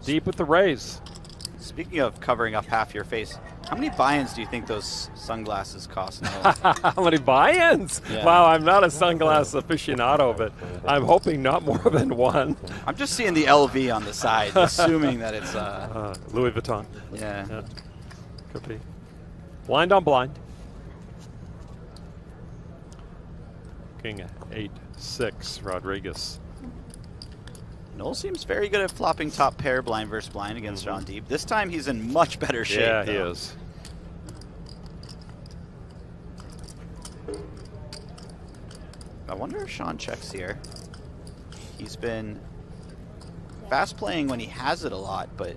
Deep with the raise. Speaking of covering up half your face, how many buy-ins do you think those sunglasses cost now? How many buy-ins? Yeah. Wow, I'm not a sunglass aficionado, but I'm hoping not more than one. I'm just seeing the LV on the side, assuming that it's Louis Vuitton. Yeah. Could be. Blind on blind. King 8-6, Rodriguez. Noel seems very good at flopping top pair blind versus blind against Sean Deeb. This time he's in much better shape. Yeah, though. he is. I wonder if Sean checks here. He's been fast playing when he has it a lot, but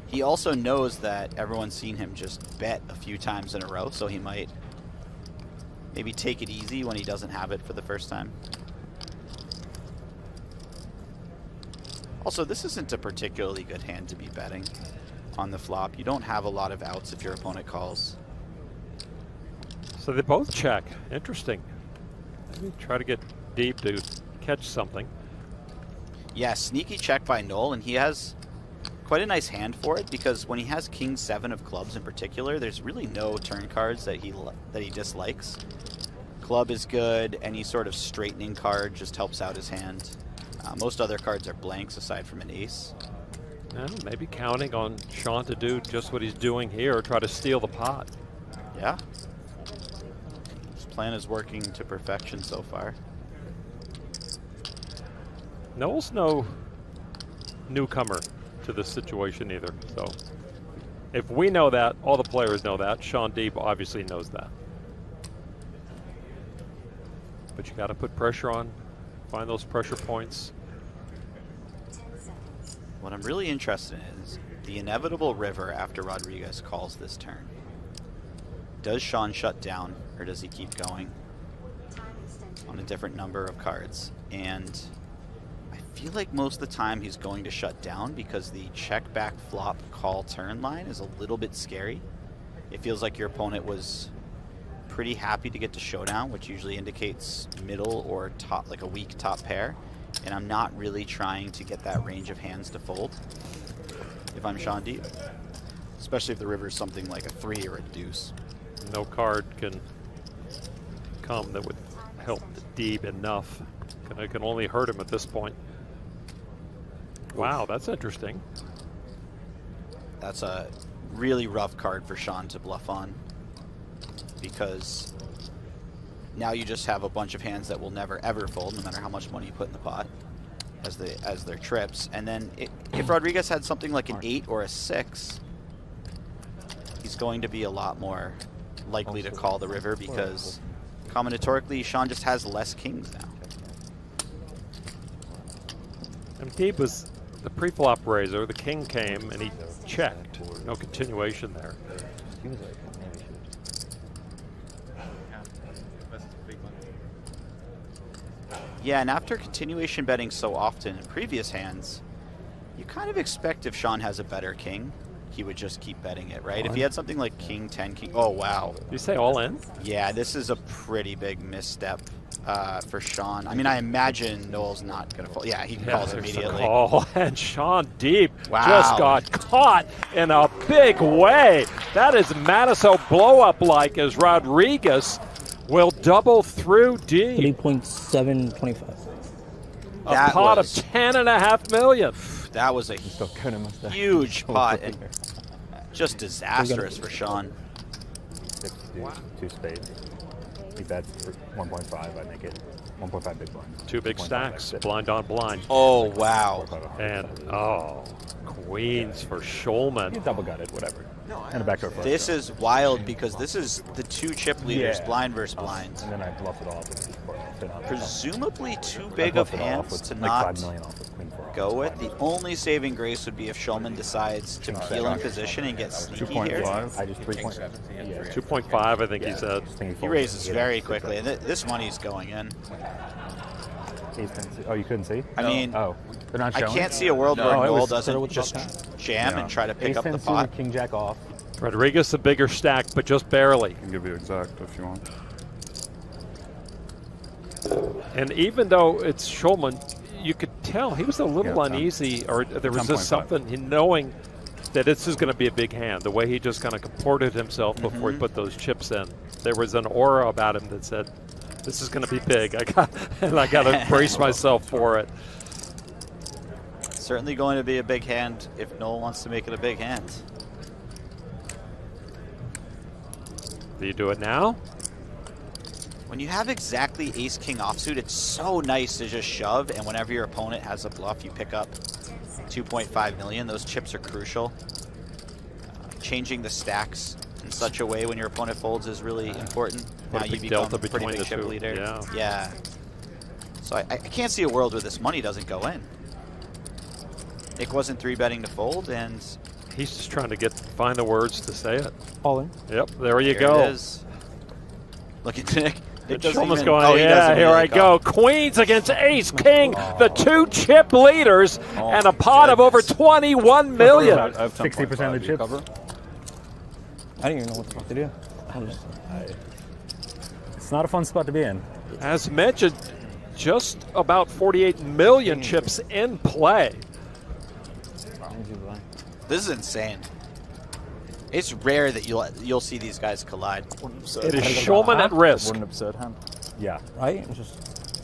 he also knows that everyone's seen him just bet a few times in a row, so he might maybe take it easy when he doesn't have it for the first time. Also, this isn't a particularly good hand to be betting on the flop. You don't have a lot of outs if your opponent calls. So they both check. Interesting. Maybe try to get deep to catch something. Yeah, sneaky check by Noel, and he has quite a nice hand for it because when he has King 7 of clubs in particular, there's really no turn cards that he dislikes. Club is good. Any sort of straightening card just helps out his hand. Most other cards are blanks aside from an ace. Well, maybe counting on Sean to do just what he's doing here, try to steal the pot. Yeah. His plan is working to perfection so far. Noel's no newcomer to this situation either. So if we know that, all the players know that. Sean Deeb obviously knows that. But you got to put pressure on, find those pressure points. What I'm really interested in is the inevitable river after Rodriguez calls this turn. Does Sean shut down, or does he keep going on a different number of cards? And I feel like most of the time he's going to shut down because the check back flop call turn line is a little bit scary. It feels like your opponent was pretty happy to get to showdown, which usually indicates middle or top, like a weak top pair. And I'm not really trying to get that range of hands to fold if I'm Sean Deeb, especially if the river is something like a 3 or a deuce. No card can come that would help Deeb enough. It can only hurt him at this point. Wow, that's interesting. That's a really rough card for Sean to bluff on, because now you just have a bunch of hands that will never ever fold, no matter how much money you put in the pot, as their trips. And then if Rodriguez had something like an 8 or a 6, he's going to be a lot more likely to call the river because combinatorically Sean just has less kings now. And Deeb was the pre-flop raiser. The king came and he checked. No continuation there. Yeah, and after continuation betting so often in previous hands, you kind of expect if Sean has a better king, he would just keep betting it, right? If he had something like king 10, king... Oh, wow. Did you say all in? Yeah, this is a pretty big misstep for Sean. I mean, I imagine Noel's not going to fold. Yeah, he calls immediately. Oh, and Sean Deeb Wow. just got caught in a big way. That is Matiso blow-up-like as Rodriguez will double through Deeb. 3.725. A pot of $10.5 million. That was a huge pot and just disastrous for Sean. 6 deuce, 2 spades. He bets 1.5. I make it 1.5 big blind. 2 big stacks, blind on blind. Oh, wow. And, oh, queens for Schulman. You double got it, whatever. And a backdoor flush. This is wild because this is the 2 chip leaders, blind versus blind. And then I bluff it off. Presumably too big of hands to not go with. The only saving grace would be if Schulman decides to peel in position and get sneaky here. 2.5. I just 3.5. Yeah. 2.5, I think he said. He raises very quickly, and this money's going in. Oh, you couldn't see? I mean, they're not I showing? can't see a world where it Noel was doesn't just jam and try to pick up the pot. King jack off. Rodriguez a bigger stack, but just barely. I can give you exact if you want. And even though it's Schulman, you could tell he was a little uneasy, or there was just 10.5. something, knowing that this is going to be a big hand, the way he just kind of comported himself before he put those chips in. There was an aura about him that said, this is going to be big. I got to brace myself for it. Certainly going to be a big hand if Noel wants to make it a big hand. Do you do it now? When you have exactly ace-king offsuit, it's so nice to just shove, and whenever your opponent has a bluff, you pick up 2.5 million. Those chips are crucial. Changing the stacks in such a way when your opponent folds is really important. Now you become a pretty big chip leader. Yeah. So I can't see a world where this money doesn't go in. Nick wasn't 3-betting to fold, and he's just trying to find the words to say it. All in. Yep, there you go. It is. Look at Nick. Nick doesn't Schulman's even, going, yeah, here I go. Queens against ace, king, the two chip leaders, and a pot of over 21 million. I have 60% of the chips. Cover. I didn't even know what the fuck to do. It's not a fun spot to be in. As mentioned, just about 48 million chips in play. This is insane. It's rare that you'll see these guys collide. It is Schulman at risk. Wouldn't absurd hand. Yeah. Right? It's just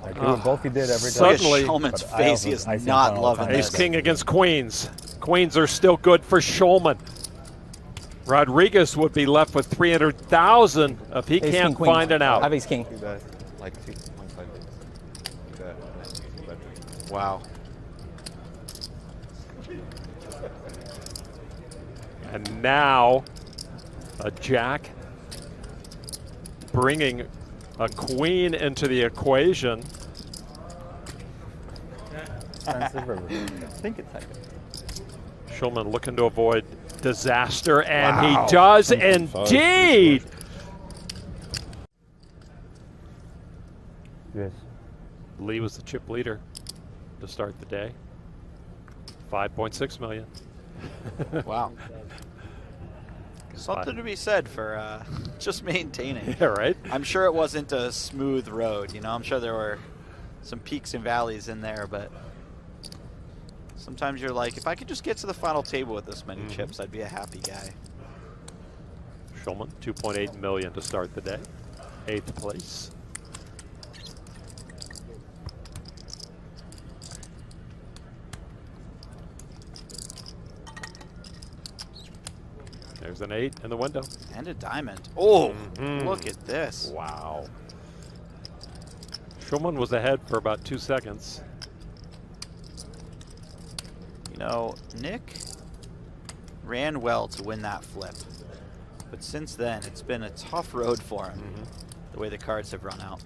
I agree with both you did every day. Suddenly, Schulman's face, he is not loving ace this. king against queens. Queens are still good for Schulman. Rodriguez would be left with 300,000 if he can't find it out. I have ace king. Like 6.5 days. Wow. And now a jack bringing a queen into the equation. I think it's like Schulman looking to avoid disaster, and he does indeed. Yes. Lee was the chip leader to start the day. 5.6 million. Wow. Something to be said for just maintaining. Yeah, right? I'm sure it wasn't a smooth road, you know. I'm sure there were some peaks and valleys in there, but sometimes you're like, if I could just get to the final table with this many chips, I'd be a happy guy. Schulman, 2.8 million to start the day. 8th place. There's an 8 in the window. And a diamond. Oh, look at this. Wow. Schulman was ahead for about 2 seconds. You know, Nick ran well to win that flip. But since then, it's been a tough road for him, the way the cards have run out.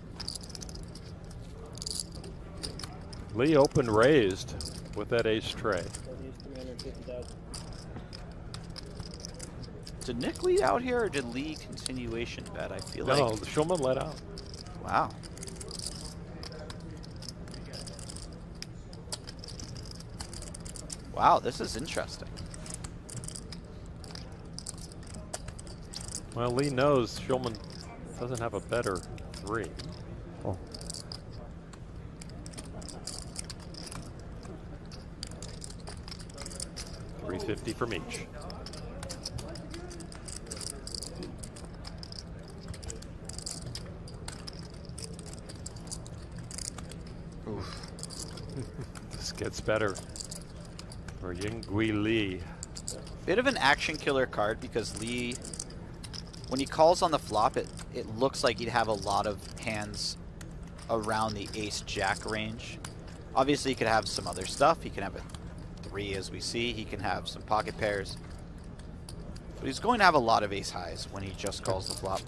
Lee opened raised with that ace tray. Did Nick lead out here, or did Lee continuation bet? I feel like. No, Schulman let out. Wow. Wow, this is interesting. Well, Lee knows Schulman doesn't have a better 3. Oh. $350 from each. This gets better for Yinghui Lee. Bit of an action killer card because Lee, when he calls on the flop, it looks like he'd have a lot of hands around the ace-jack range. Obviously, he could have some other stuff. He can have a 3, as we see. He can have some pocket pairs. But he's going to have a lot of ace-highs when he just calls the flop.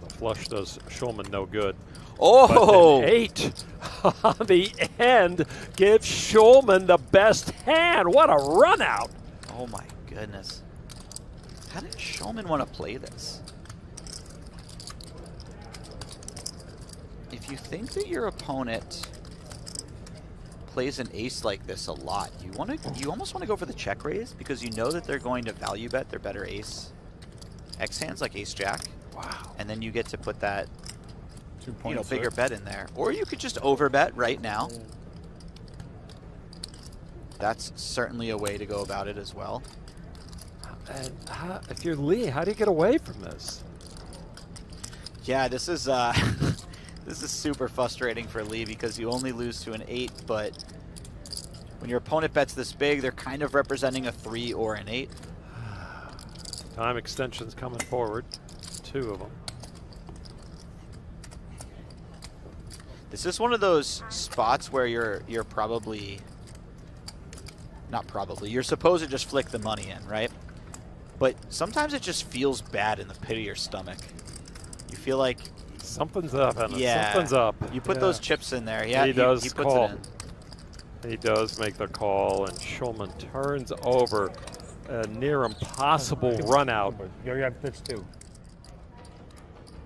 The flush does Schulman no good. Oh! But an 8 on the end gives Schulman the best hand. What a run out. Oh my goodness. How did Schulman want to play this? If you think that your opponent plays an ace like this a lot, you almost want to go for the check raise because you know that they're going to value bet their better ace X hands like ace jack. Wow. And then you get to put that bigger bet in there. Or you could just overbet right now. That's certainly a way to go about it as well. And if you're Lee, how do you get away from this? Yeah, this is this is super frustrating for Lee because you only lose to an 8, but when your opponent bets this big, they're kind of representing a 3 or an 8. Time extensions coming forward, 2 of them. This is one of those spots where you're probably, not probably, you're supposed to just flick the money in, right? But sometimes it just feels bad in the pit of your stomach. You feel like something's up, and yeah, something's up. You put those chips in there. Yeah, he does he puts call. it in. He does make the call, and Schulman turns over a near impossible run out. You have pitch 2.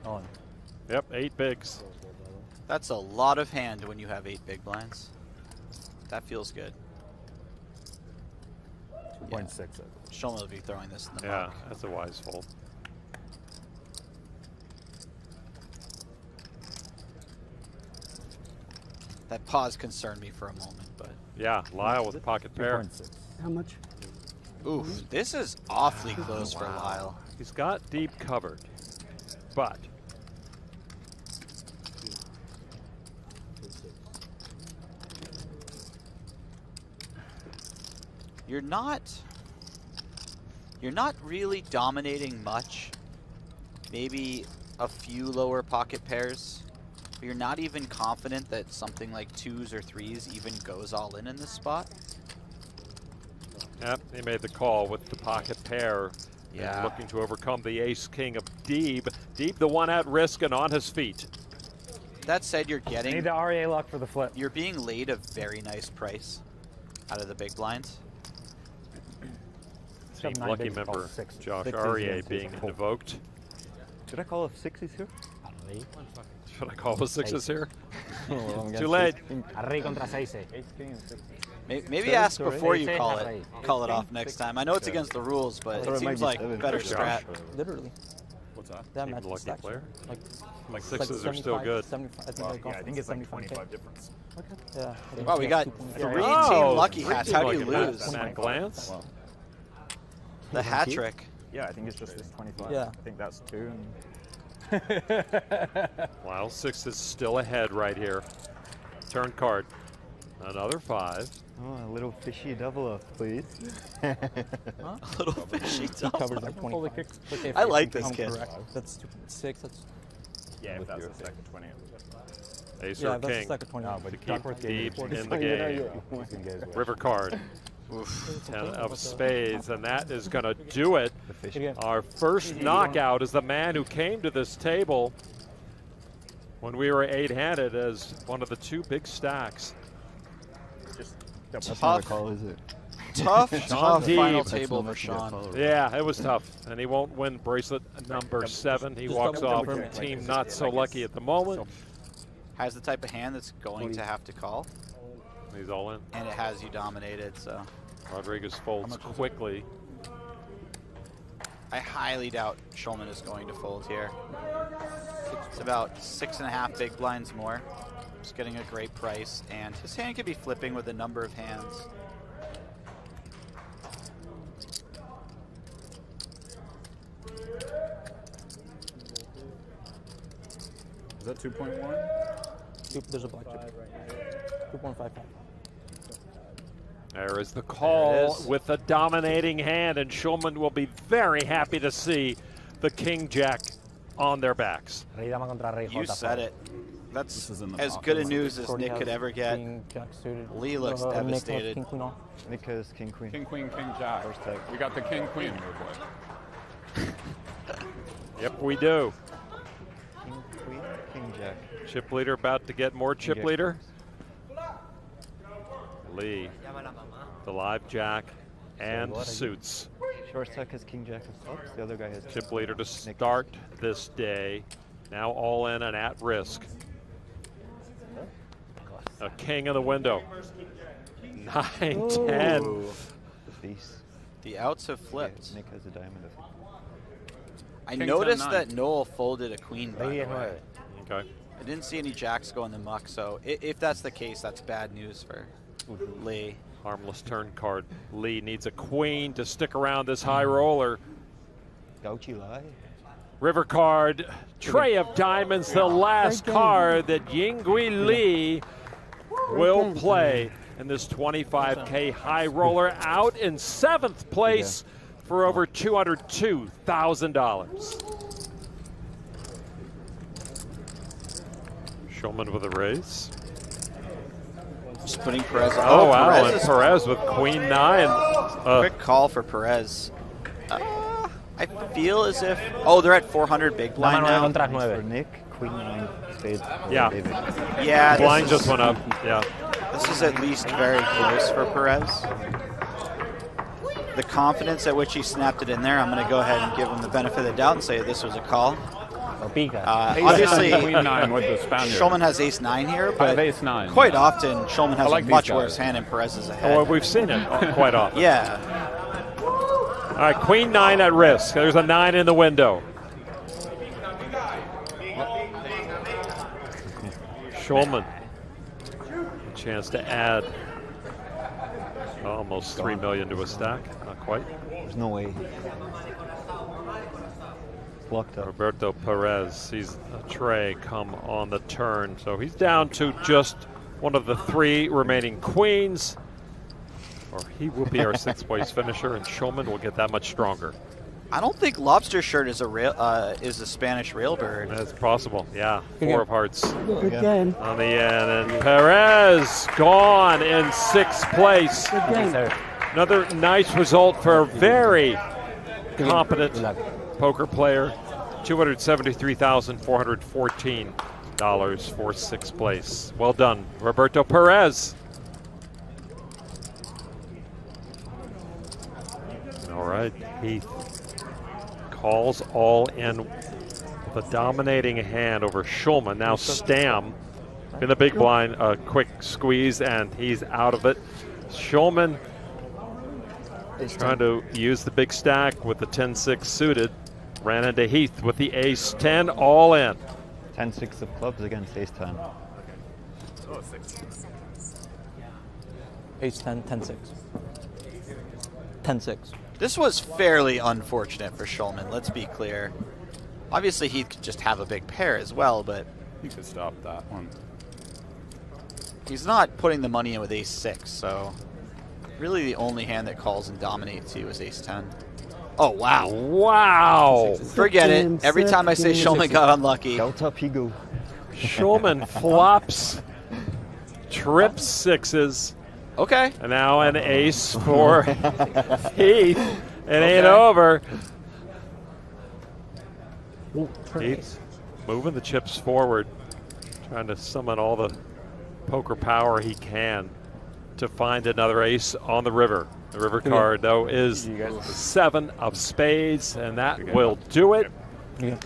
On. Yep, 8 bigs. That's a lot of hand when you have 8 big blinds. That feels good. 2.6. Schulman will be throwing this in the Yeah, muck. that's a wise fold. That pause concerned me for a moment, but Yeah, Lyle with pocket pair. 2.6. How much? oof, this is awfully close for Lyle. He's got deep covered, but You're not really dominating much. Maybe a few lower pocket pairs. But you're not even confident that something like 2s or 3s even goes all in this spot. yep, he made the call with the pocket pair. Yeah. And looking to overcome the ace-king of Deeb. Deeb, the one at risk and on his feet. That said, you're I getting, need the REA lock for the flip. you're being laid a very nice price out of the big blinds. Team Nine lucky bigs to call member 6. Josh Sixes Aryeh against being his invoked. Did I call a 60s here? Should I call the 6s here? Oh, Too late. Array contra 6. Maybe ask before you call it off next time. I know it's against the rules, but it seems like better strat. Literally. What's that? That Team matches lucky stacks, player. right? Like 6s are still good. 75, I think Well, I called yeah, I think it's like 75K. 25 difference. Okay. Yeah. I think Wow, we it's got 2.5. 3 Oh, team lucky 3 hats. team How do you lucky hats. lose? And that glance. Well, The hat trick. yeah, I think it's just this 25. Yeah. I think that's 2. Lyle 6 is still ahead right here. Turn card. Another 5. Oh, a little fishy double up, please. A little fishy He double. covers like 25. Okay, I like if this I'm kid. correct. That's 2.6. That's Yeah, if With that's your a stack of 20. Ace yeah, or that's a king. stack of 20. No, but To keep Duckworth gave Deeb me in the game. He's gonna get his way. River card. Oof. 10 of spades, and that is going to do it. The fish. Again. Our first knockout is the man who came to this table when we were 8-handed as one of the 2 big stacks. Just That's Tough. not a call, is it? Tough Deeb. final That's table not for much of a Sean. call. Yeah, it was tough, and he won't win bracelet number 7. He Just walks double off confirm with it. team not so lucky at the moment. Has the type of hand that's going to have to call, He's all in. and it has you dominated, so Rodriguez folds quickly. I highly doubt Schulman is going to fold here. It's about 6.5 big blinds more. Just getting a great price, and his hand could be flipping with a number of hands. Is that 2.1? There's a black chip. 2.55. There is the There call it is. with a dominating hand, and Schulman will be very happy to see the king-jack on their backs. Rey dama contra rey You J. said it. That's This is in the as pocket. good a news as Shorty Nick has could ever get. King, jack suited. Lee looks Nick has devastated. king, queen off. Nick has king queen. King, queen, king, jack. First type. We got the king, queen. Yep, we do. King queen, king jack. Chip leader about to get more chip Jack leader. Lee, the live jack, and suits. Short stack has king jack of clubs. The other guy has Chip leader to start this day. Now all in and at risk. A king in the window. 9, 10. Ooh. the face. The outs have Yeah, flipped. Nick has a diamond of I King noticed 10-9. that Noel folded a queen, by Rey the 10 way. 9. Okay. I didn't see any jacks go in the muck, so if that's the case, that's bad news for Lee. Harmless turn card. Lee needs a queen to stick around this high roller. Gauchi Lai. River card, tray of diamonds, the last card that Yinghui Lee will play in this 25K high roller, out in 7th place for over $202,000. Schulman with a raise. Just putting Perez. Oh, wow, Perez and is Perez with queen 9. quick call for Perez. I feel as if, oh, they're at 400 big blind Dama now. 9 contra For 9. Nick, Queen 9 spades. for Yeah. David. Yeah, Blind this just went up, yeah. This is at least very close for Perez. The confidence at which he snapped it in there, I'm going to go ahead and give him the benefit of the doubt and say this was a call. O pica. Obviously, Queen 9 with the Spaniard. Schulman has ace 9 here, I but have ace 9. quite often Schulman has like a these much guys. worse hand and Perez is ahead. Well, we've seen it quite often. Yeah. All right, queen 9 at risk. There's a 9 in the window. Schulman, a chance to add almost $3 million to a stack. Not quite. There's no way. It's locked up. Roberto Perez sees a tray come on the turn, so he's down to just one of the 3 remaining queens, or he will be our 6th place finisher, and Schulman will get that much stronger. I don't think Lobster Shirt is a Spanish railbird. That's possible, yeah. 4 of hearts Good game. on the end, and Perez gone in 6th place. Good game. Another nice result for a very competent poker player. $273,414 for 6th place. Well done, Roberto Perez. All right, Heath calls all in with a dominating hand over Schulman. Now Stam in the big blind, a quick squeeze, and he's out of it. Schulman trying to use the big stack with the 10-6 suited. Ran into Heath with the ace 10 all in. 10-6 of clubs against ace 10. Ace 10, 10-6. 10-6. This was fairly unfortunate for Schulman, let's be clear. Obviously, he could just have a big pair as well, but You could stop that one. he's not putting the money in with ace 6, so really the only hand that calls and dominates you is ace 10. Oh, wow. Wow. Forget it. Every time I say Schulman got unlucky. Delta Pigo. Schulman flops, trips 6s, Okay. and now an ace for Heath. It ain't over. Heath moving the chips forward, trying to summon all the poker power he can to find another ace on the river. The river card, though, is 7 of spades, and that will do it. Good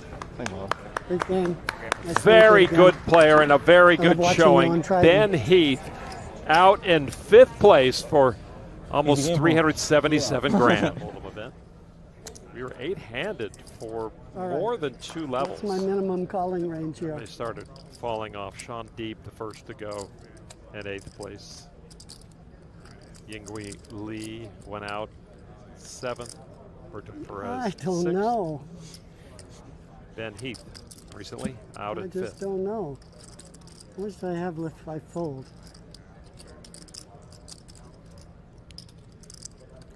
game. Nice Very game. good player and a very I love good watching you showing. on Trident. Ben Heath out in 5th place for almost 377 grand. We were 8-handed for All right. more than 2 levels. What's my minimum calling range here? They started falling off. Sean Deep, the first to go, at 8th place. Yinghui Lee went out 7th. Roberto Perez, I don't 6th. know. Ben Heath recently out I at just 5th. don't know. How much do I have left if I fold?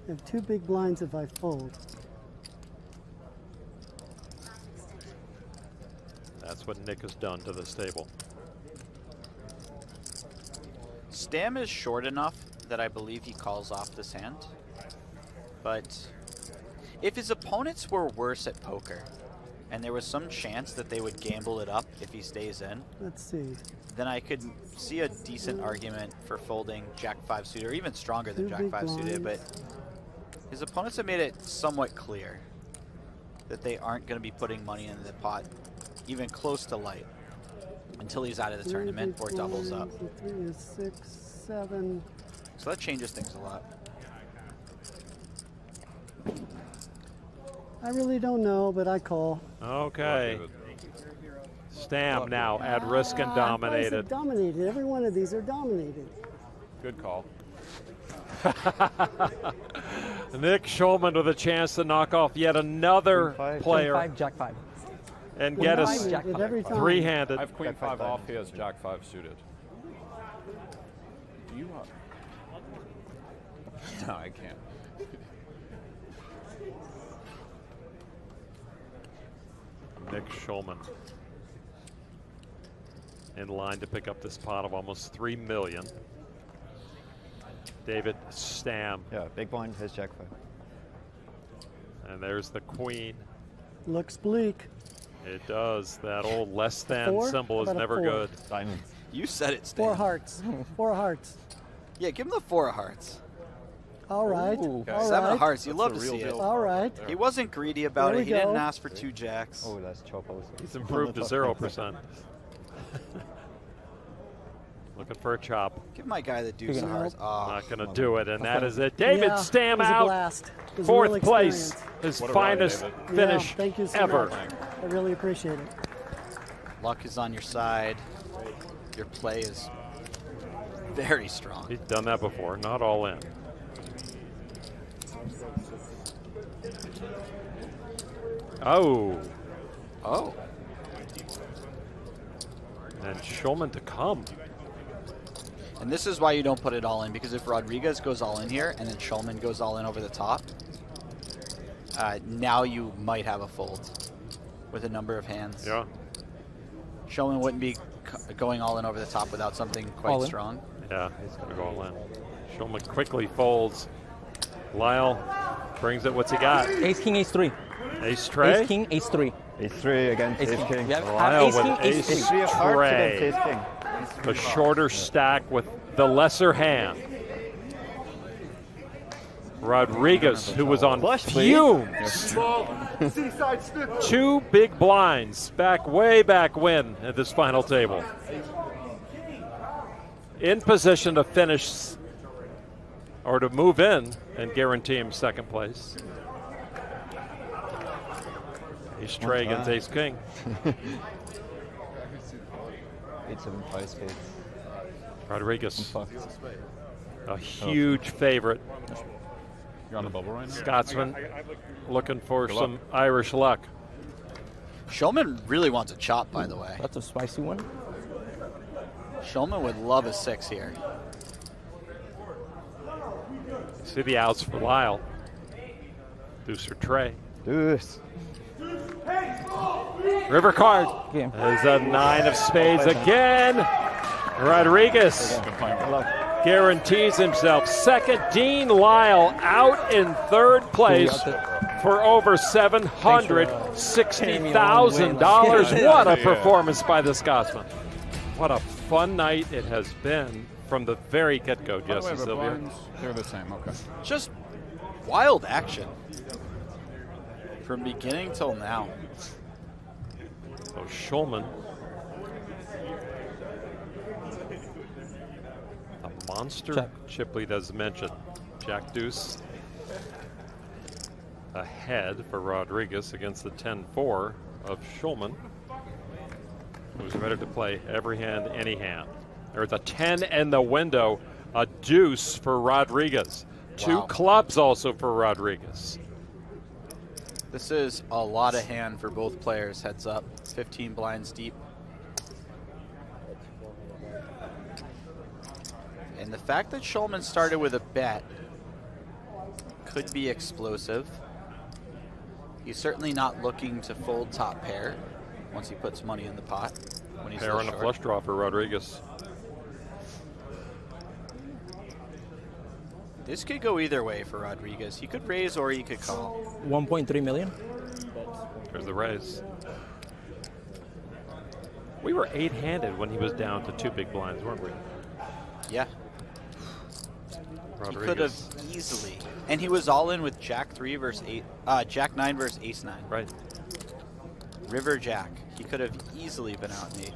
I have 2 big blinds if I fold. That's what Nick has done to this table. Stam is short enough that I believe he calls off this hand. But if his opponents were worse at poker, and there was some chance that they would gamble it up if he stays in, Let's see. then I could see a decent argument for folding Jack-5 suited, or even stronger than 2 big Jack-5 suited, but blinds. his opponents have made it somewhat clear that they aren't going to be putting money in the pot even close to light until he's out of the 3 tournament big or doubles up. blinds, 3 is 6, 7. So that changes things a lot. I really don't know, but I call. Okay. Stam now at risk and I said dominated. dominated. Every one of these are dominated. Good call. Nick Schulman with a chance to knock off yet another Five. player 5, Jack 5. and get us Dominated every time. three-handed. I have queen 5 off. He has jack 5 suited. Do you? No, I can't. Nick Schulman in line to pick up this pot of almost $3 million. David Stam, Yeah, big blind has Jack 5. and there's the queen. Looks bleak. It does. That old less than Four? symbol is How about a never four? good. Diamonds. You said it, Stan. 4 hearts. 4 hearts. Yeah, give him the 4 of hearts. All right. Ooh. All 7 right. of hearts. You That's love the to real see it. deal. All right. He wasn't greedy about There it. we He didn't go. ask for 2 jacks. Oh, that's chop also. He's improved to 0%. Looking for a chop. Give my guy the deuce of hearts. Oh, Not going to do it, and that is it. David Yeah, Stam it was a out. blast. It was a Fourth real place. experience. His What a ride, finest David. finish Yeah, thank you so ever. much. I really appreciate it. luck is on your side. Your play is very strong. He's done that before, not all in. Oh, Oh, and Schulman to come. and this is why you don't put it all in, because if Rodriguez goes all in here and then Schulman goes all in over the top, now you might have a fold with a number of hands. Yeah, Schulman wouldn't be going all in over the top without something quite All in. strong. yeah, he's going to go all in. Schulman quickly folds. Lyle brings it. What's he got? Ace King, Ace 3. Ace tray? Ace King, Ace 3. Ace 3 against Ace King. Yeah, Lyle Ace with King, Ace ace 3. 3 of hearts tray. against Ace King. The shorter stack with the lesser hand. Rodriguez, who was on Flush, please. fumes. 2 big blinds way back when at this final table. In position to finish or to move in and guarantee him second place. Ace tray against Ace King. 8-7-5 spades. Rodriguez, Fucked. a huge favorite. You're on the bubble right now? Scotsman looking for Good some luck. Irish luck. Schulman really wants a chop, by the way. That's a spicy one. Schulman would love a 6 here. See the outs for Lyle. Deuce or tray. Deuce. River card Game. is a 9 of spades again. Rodriguez Good plan. guarantees himself second. Dean Lyle out in third place for over $760,000. What a performance by the Scotsman. What a fun night it has been from the very get-go, By the way, Jesse the Sylvia. blinds, they're the same. Okay. Just wild action from beginning till now. So Schulman, a monster Check. chip lead as mentioned. Jack deuce ahead for Rodriguez against the 10-4 of Schulman, who's ready to play every hand, any hand. There's a 10 in the window, a deuce for Rodriguez. Two Wow. clubs also for Rodriguez. This is a lot of hand for both players, heads up. 15 blinds deep. And the fact that Schulman started with a bet could be explosive. He's certainly not looking to fold top pair once he puts money in the pot. When he's Pair this and a short. flush draw for Rodriguez. This could go either way for Rodriguez. He could raise or he could call. 1.3 million. There's the raise. We were 8-handed when he was down to 2 big blinds, weren't we? Yeah, he could have Rodriguez. easily. And he was all in with Jack 3 versus 8, Jack 9 versus Ace 9. Right. River Jack. He could have easily been out in 8.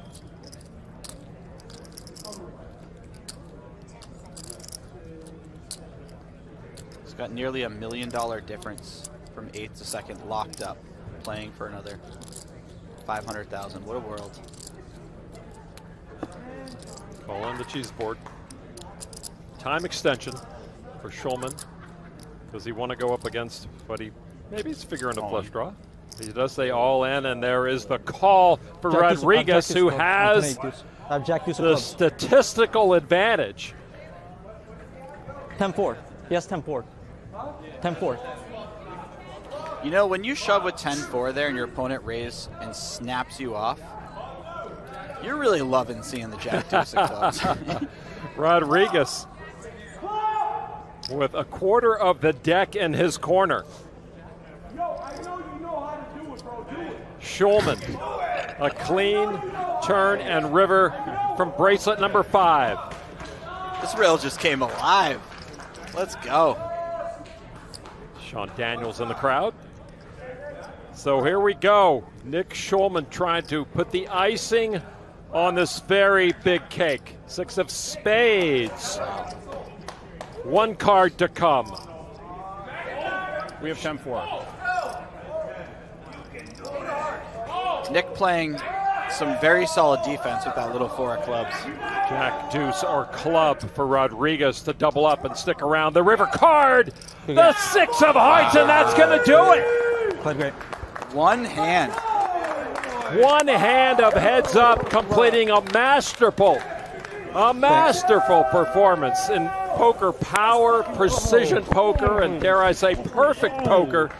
He's got nearly $1 million difference from 8th to 2nd locked up, playing for another 500,000. What a world. Call in the cheese board. Time extension for Schulman because he want to go up against, but maybe he's figuring a flush draw. He does say all in, and there is the call for Rodriguez, who has the statistical advantage. 10-4. Yes, 10-4. 10-4. You know, when you shove with 10-4 there and your opponent raises and snaps you off, you're really loving seeing the Jack Deuce of clubs. Rodriguez with a quarter of the deck in his corner. Schulman, a clean turn and river from bracelet number 5. This rail just came alive. Let's go. Sean Daniels in the crowd. So here we go. Nick Schulman trying to put the icing on this very big cake. 6 of spades. 1 card to come. We have 10-4. Nick playing some very solid defense with that little 4 of clubs. Jack, deuce, or club for Rodriguez to double up and stick around. The river card, the 6 of hearts, and that's going to do it. Quite great. One hand. One hand of heads up, completing a masterful performance in poker power, precision poker, and dare I say perfect poker.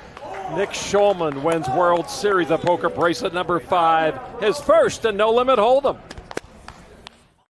Nick Schulman wins World Series of Poker bracelet number 5, his first in No Limit Hold'em.